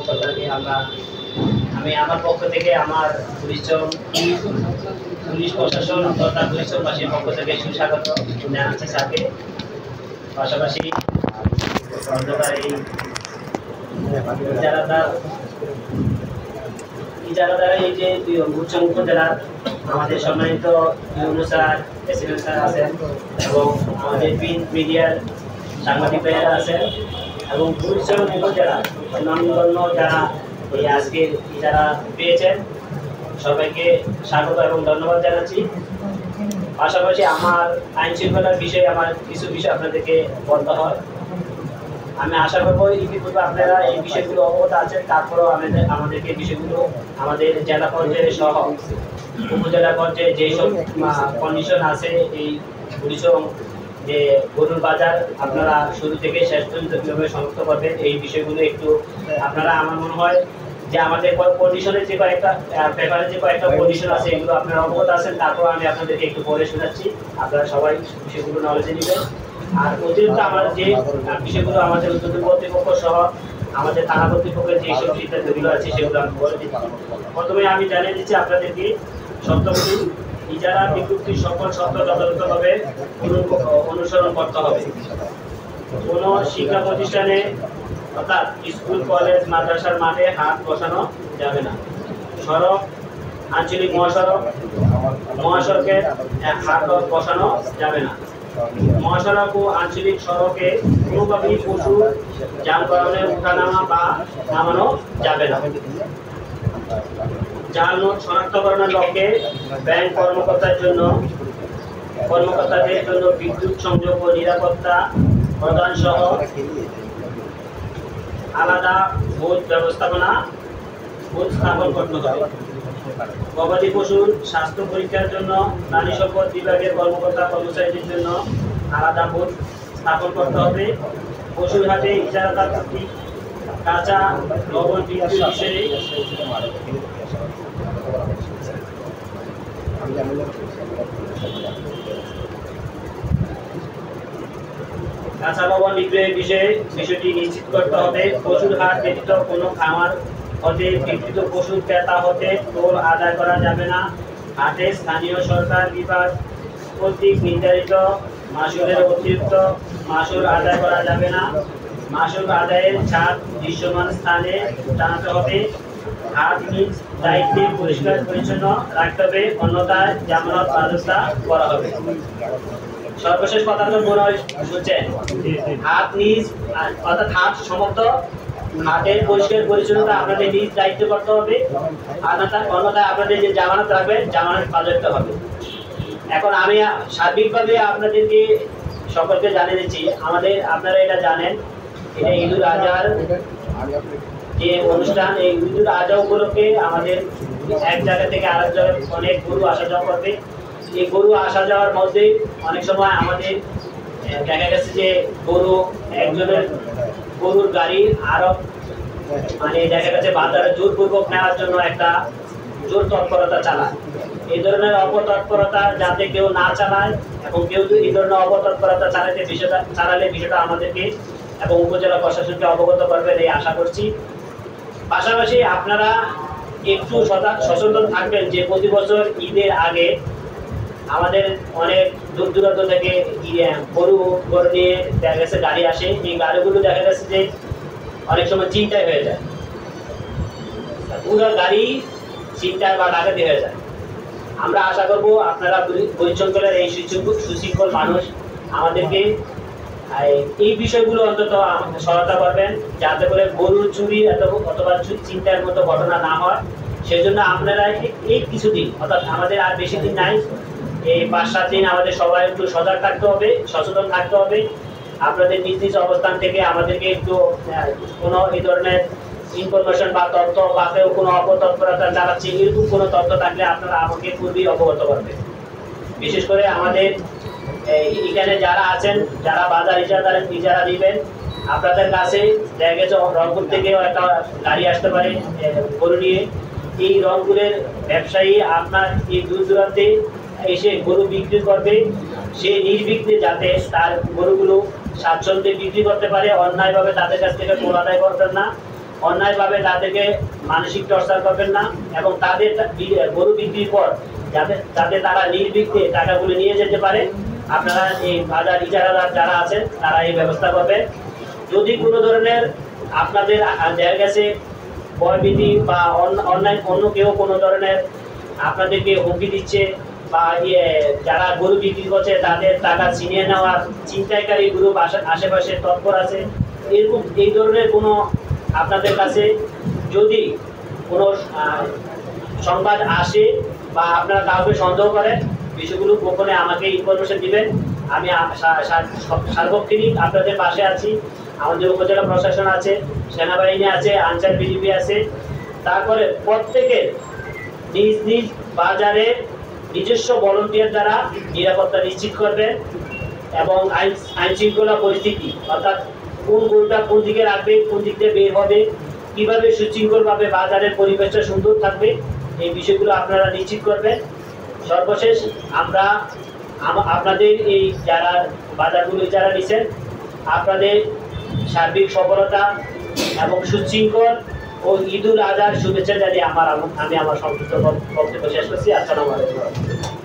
কথাকে আমি আমার পক্ষ থেকে আমার পুলিশ প্রশাসন তথা পুলিশবাসীর পক্ষ থেকে সুস্বাগত জানাচ্ছি স্যারকে। পাশাপাশি ইজারাদার এই যে উচ্চমুখ জেলার আমাদের সম্মানিত ইউনু স্যার, প্রেসিডেন্ট স্যার আছেন এবং আমাদের প্রিন্ট মিডিয়ার সাংবাদিক ভাইয়েরা আছেন এবং উচ্চমুখ জেলা অন্যান্য যারা এই আজকের ইজারা পেয়েছেন সবাইকে স্বাগত এবং ধন্যবাদ জানাচ্ছি। পাশাপাশি আমার আইন শৃঙ্খলার বিষয়ে আমার কিছু বিষয় আপনাদেরকে বলতে হয়। আমি আশা করবো ইতিপূর্বে আপনারা এই বিষয়গুলো অবগত আছেন, তারপরেও আমাদেরকে বিষয়গুলো আমাদের জেলা পর্যায়ে সহ উপজেলা পর্যায়ে যেসব কন্ডিশন আছে এই পরিশ্রম যে গরুর বাজার আপনারা শুরু থেকে শেষ পর্যন্ত কীভাবে সমাপ্ত করবেন এই বিষয়গুলো একটু আপনারা আমার মনে হয় যে আমাদের কন্ডিশনের যে কয়েকটা পেপারে যে কয়েকটা কন্ডিশন আছে এগুলো আপনারা অবগত আছেন, তারপর আমি আপনাদেরকে একটু পরে শোনাচ্ছি, আপনারা সবাই বিষয়গুলো নলেজে নেবেন। আর অতিরিক্ত আমার যে বিষয়গুলো আমাদের উদ্যোগী কর্তৃপক্ষ সহ আমাদের থানা কর্তৃপক্ষের যেসব সিদ্ধান্তগুলো আছে সেগুলো আমি বলে দিচ্ছি। প্রথমে আমি জানিয়ে দিচ্ছি আপনাদেরকে সপ্তমটি ইজারা বিজ্ঞপ্তি সকল শর্ত যথাযথভাবে অনুসরণ করতে হবে। কোনো শিক্ষা প্রতিষ্ঠানে অর্থাৎ স্কুল, কলেজ, মাদ্রাসার মাঠে হাট বসানো যাবে না। সড়ক, আঞ্চলিক মহাসড়কে হাট বসানো যাবে না। মহাসড়ক ও আঞ্চলিক সড়কে কোনোভাবেই পশু যানবাহনের ওঠানামা বা নামানো যাবে না। জাল নোট শনাক্তকরণের লক্ষ্যে ব্যাংক কর্মকর্তাদের জন্য বিদ্যুৎ সংযোগ ও নিরাপত্তা প্রদান সহ আলাদা বুথ স্থাপন করতে হবে। গবাদি পশুর স্বাস্থ্য পরীক্ষার জন্য প্রাণী সম্পদ বিভাগের কর্মচারীদের জন্য আলাদা বুথ স্থাপন করতে হবে। পশুর হাটে ইজারাদার কর্তৃক কাঁচা লবণ বিক্রির বিষয়ে কাঁচা লবণ বিক্রয়ের বিষয়টি নিশ্চিত করতে হবে। পশুর হাট ব্যতীত কোনো খামার হতে বিক্রিত পশুর ক্রেতা হতে টোল আদায় করা যাবে না। হাটে স্থানীয় সরকার বিভাগ কর্তৃক নির্ধারিত মাসুলের অতিরিক্ত মাসুল আদায় করা যাবে না। মাসুল আদায়ের ছাড় দৃশ্যমান স্থানে টানাতে হবে। হাট নিজ দায়িত্বে পরিষ্কার পরিচ্ছন্ন রাখতে হবে, অন্যথায় জামানত ব্যবস্থা করা হবে। সর্বশেষ কথা তো মনে হয় শুনছেন, হাট নিজ অর্থাৎ হাট সমাপ্ত, হাটের পরিষ্কার পরিচ্ছন্নতা আপনাদের নিজ দায়িত্ব করতে হবে, অন্যথায় আপনাদের যে জামানত রাখবেন জামানত বাজেয়াপ্ত হবে। এখন আমি সার্বিকভাবে আপনাদেরকে সকলকে জানিয়ে দিচ্ছি, আপনারা এটা জানেন, এটা ঈদুল আজহার যে অনুষ্ঠান, এই ঈদুল আজহা উপলক্ষে আমাদের এক জায়গা থেকে আরেক জায়গায় অনেক গরু আসা যাওয়া করবে। এই গরু আসা যাওয়ার মধ্যে অনেক সময় আমাদের দেখা গেছে যে একজনের গরুর গাড়ি আরো দেখা গেছে বাজারে জোরপূর্বক নেওয়ার জন্য একটা জোর তৎপরতা চালায়। এই ধরনের অপতৎপরতা যাতে কেউ না চালায় এবং কেউ এই ধরনের অপতৎপরতা চালালে বিষয়টা আমাদেরকে এবং উপজেলা প্রশাসনকে অবগত করবেন এই আশা করছি। পাশাপাশি আপনারা একটু সচেতন থাকবেন যে প্রতি বছর ঈদের আগে আমাদের অনেক দূর দূরান্ত থেকে গরু নিয়ে দেখা গেছে গাড়ি আসে। এই গাড়িগুলো দেখা গেছে যে অনেক সময় চিন্তায় হয়ে যায়, পুরো গাড়ি চিন্তায় বা ডাকাতি হয়ে যায়। আমরা আশা করব আপনারা বরিশালের এই সুশৃঙ্খল মানুষ আমাদেরকে এই বিষয়গুলো অন্তত সহায়তা করবেন, যাতে করে গরু চুরি অথবা চিন্তার মতো ঘটনা না হয়। সেজন্য আপনারা এই কিছুদিন, অর্থাৎ আমাদের আর বেশি দিন নাই, এই 5-7 দিন আমাদের সবাই একটু সজাগ থাকতে হবে, সচেতন থাকতে হবে। আপনাদের নিজ নিজ অবস্থান থেকে আমাদেরকে একটু কোনো এই ধরনের ইনফরমেশন বা তথ্য বা কেউ কোনো অপতৎপরতা চালাচ্ছে এরকম কোনো তথ্য থাকলে আপনারা আমাকে পূর্বেই অবগত করবেন। বিশেষ করে আমাদের এখানে যারা আছেন, যারা বাজার ইজারা দিবেন, আপনাদের কাছে দেখা গেছে রংপুর থেকেও একটা গাড়ি আসতে পারে গরু নিয়ে। এই রংপুরের ব্যবসায়ী আপনার এই দূর দূরান্তে এসে গরু বিক্রি করবে, সে নির্বিঘ্নে যাতে তার গরুগুলো স্বাচ্ছন্দ্যে বিক্রি করতে পারে, অন্যায়ভাবে তাদের কাছ থেকে টোল আদায় করবেন না। অন্যায়ভাবে তাদেরকে মানসিক টর্চার করবেন না, এবং তাদের গরু বিক্রির পর যাতে তারা নির্বিঘ্নে টাকাগুলো নিয়ে যেতে পারে, আপনারা এই বাজার ইজারাদার যারা আছেন তারা এই ব্যবস্থা করবেন। যদি কোনো ধরনের আপনাদের দেখা গেছে ভয়ভীতি বা অন্য কেউ কোনো ধরনের আপনাদেরকে হুমকি দিচ্ছে বা যারা গরু বিক্রি করছে তাদের টাকা ছিনিয়ে নেওয়ার ছিনতাইকারী গ্রুপ আশেপাশে তৎপর আছে, এরকম এই ধরনের কোনো আপনাদের কাছে যদি কোনো সংবাদ আসে বা আপনারা কাউকে সন্দেহ করেন, বিষয়গুলো গোপনে আমাকে ইনফরমেশন দিবেন। আমি সার্বক্ষণিক আপনাদের পাশে আছি। আমাদের উপজেলা প্রশাসন আছে, সেনাবাহিনী আছে, আনসার বিজিবি আছে। তারপরে প্রত্যেকের নিজ নিজ বাজারে নিজস্ব ভলান্টিয়ার দ্বারা নিরাপত্তা নিশ্চিত করবেন, এবং আইন শৃঙ্খলা পরিস্থিতি অর্থাৎ কোন গরুটা কোন দিকে রাখবে, কোন দিক দিয়ে বের হবে, কিভাবে সুশৃঙ্খলভাবে বাজারের পরিবেশটা সুন্দর থাকবে, এই বিষয়গুলো আপনারা নিশ্চিত করবেন। সর্বশেষ আমরা আপনাদের এই যারা বাজারগুলো যারা নিচ্ছেন, আপনাদের সার্বিক সফলতা এবং সুশৃঙ্খল ও ঈদুল আজহার শুভেচ্ছা জানিয়ে আমি আমার সংক্ষিপ্ত বক্তব্য শেষ করছি। আসসালামু আলাইকুম।